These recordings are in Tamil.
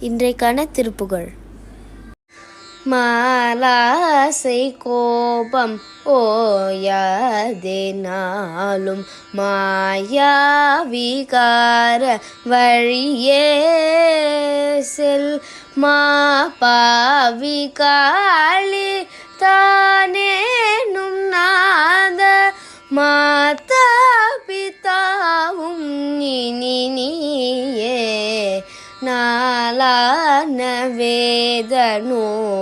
இன்றைக்கான திருப்புகழ். மாலாசை கோபம் ஓயாதே நாளும் மாயாவிகார வழியே செல் மாபாவி காளி தானேனும் நாத மாதா பிதாவும் இனி நீயே நாளான வேத நூலாகமாதி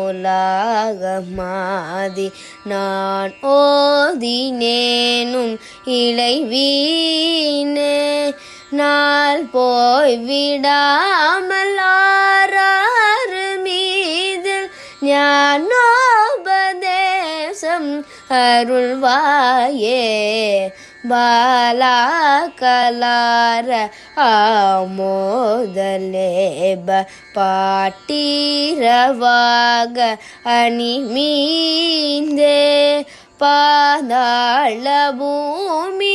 நான் ஓதினேனும் இளைவீனே நாள் போய் விடாமல் ஆறாறு மீதில் ஞானோபதேசம் அருள்வாயே பாலா கலார ஆமோதலேப பாட்டீரவாக அணிமீந்தே பாதாள பூமி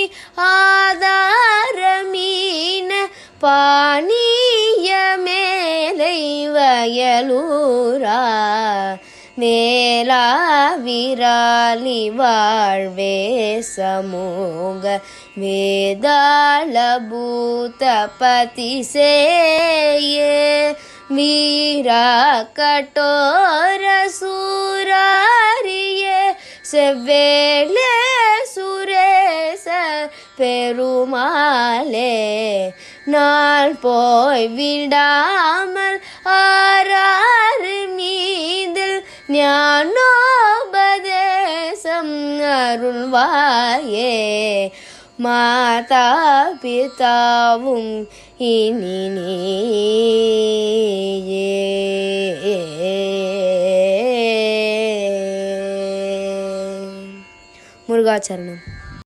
ஆதாரமீன பாணிய மேலை வயலூரா மேலா விராலி வாழ்வே சமூக வேதாள பூத பதிசேயே வீரா கட்டோர சூராரியே செவ்வேளே சுரேச பெருமாளே நாள் போய் விடாமல் ஆறாறு மீதில் ஞானோபதேசம் அருள்வாயே மாதா பிதாவும் இனி நீயே. முருகாச்சரணம்.